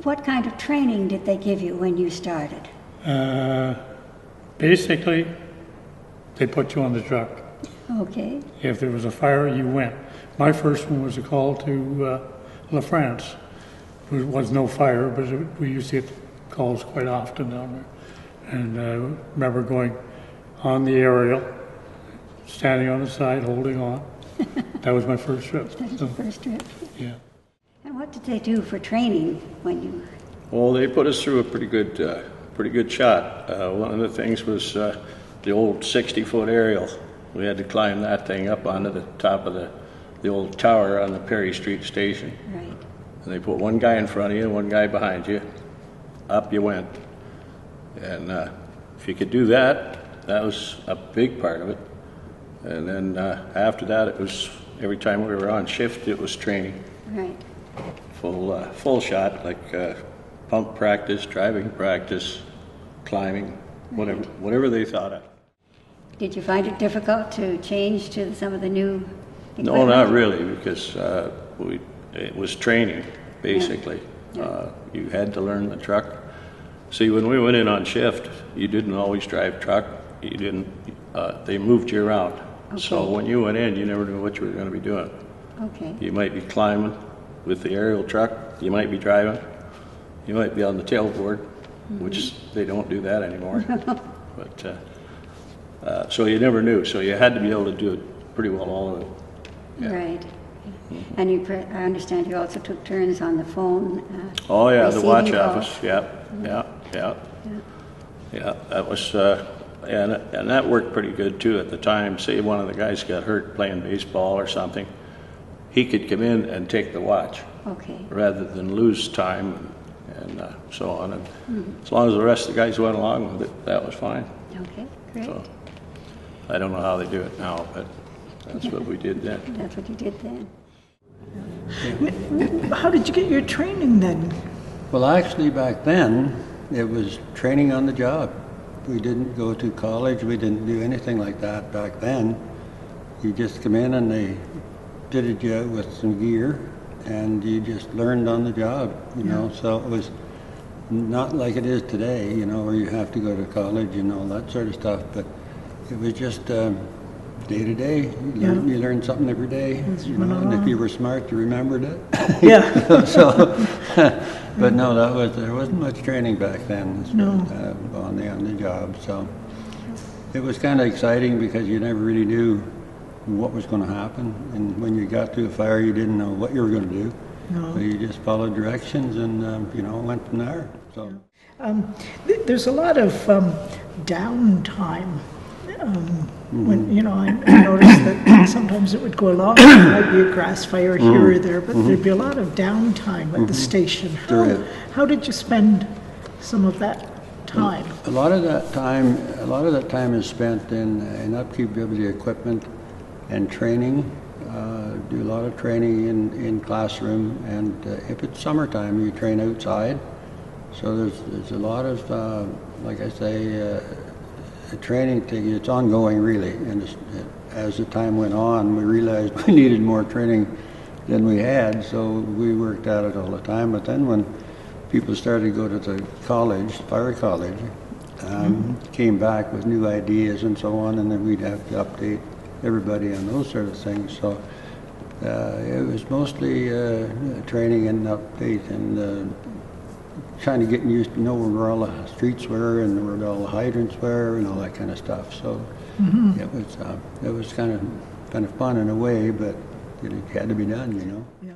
What kind of training did they give you when you started? Basically, they put you on the truck. Okay. If there was a fire, you went. My first one was a call to La France. There was no fire, but we used to get calls quite often down there. And I remember going on the aerial, standing on the side, holding on. That was my first trip. That was your first trip? Yeah. And what did they do for training when you... Well, they put us through a pretty good shot. One of the things was the old 60-foot aerial. We had to climb that thing up onto the top of the old tower on the Perry Street station. Right. And they put one guy in front of you and one guy behind you. Up you went. And if you could do that, that was a big part of it. And then after that, it was every time we were on shift, it was training. Right. Full shot, like pump practice, driving practice, climbing, whatever they thought of. Did you find it difficult to change to some of the new equipment? No, not really, because it was training, basically. Yeah. You had to learn the truck. See, when we went in on shift, you didn't always drive truck. You didn't. They moved you around. Okay. So when you went in, you never knew what you were going to be doing. Okay. You might be climbing with the aerial truck. You might be driving. You might be on the tailboard, which they don't do that anymore. But so you never knew. So you had to be able to do it pretty well, all of it. Yeah. Right. And I understand you also took turns on the phone. Oh yeah, the watch receiving calls. office. Yeah. That was and that worked pretty good too at the time. Say one of the guys got hurt playing baseball or something, he could come in and take the watch. Okay. Rather than lose time and so on. And as long as the rest of the guys went along with it, that was fine. Okay, great. So I don't know how they do it now, but that's what we did then. That's what you did then. How did you get your training then? Well, actually, back then, it was training on the job. We didn't go to college. We didn't do anything like that back then. You just come in and they fitted you out with some gear, and you just learned on the job, you know. So it was not like it is today, you know, where you have to go to college and all that sort of stuff. But it was just day to day. You learned something every day, you know, and if you were smart, you remembered it. Yeah. But no, there wasn't much training back then. On the job. So it was kind of exciting because you never really knew what was going to happen, and when you got to a fire, you didn't know what you were going to do. No. So you just followed directions and went from there. So there's a lot of downtime. When I noticed that sometimes it would go along. There might be a grass fire here or there, but there'd be a lot of downtime at the station. How did you spend some of that time? A lot of that time is spent in upkeep of the equipment and training. Do a lot of training in classroom, and if it's summertime, you train outside. So there's a lot of, like I say, training. It's ongoing, really. And as the time went on, we realized we needed more training than we had, so we worked at it all the time. But then when people started to go to the college, fire college, came back with new ideas and so on, and then we'd have to update everybody on those sort of things. So it was mostly training and update and kind of getting used to know where all the streets were and where all the hydrants were and all that kind of stuff. So it was kind of fun in a way, but it had to be done, you know. Yeah.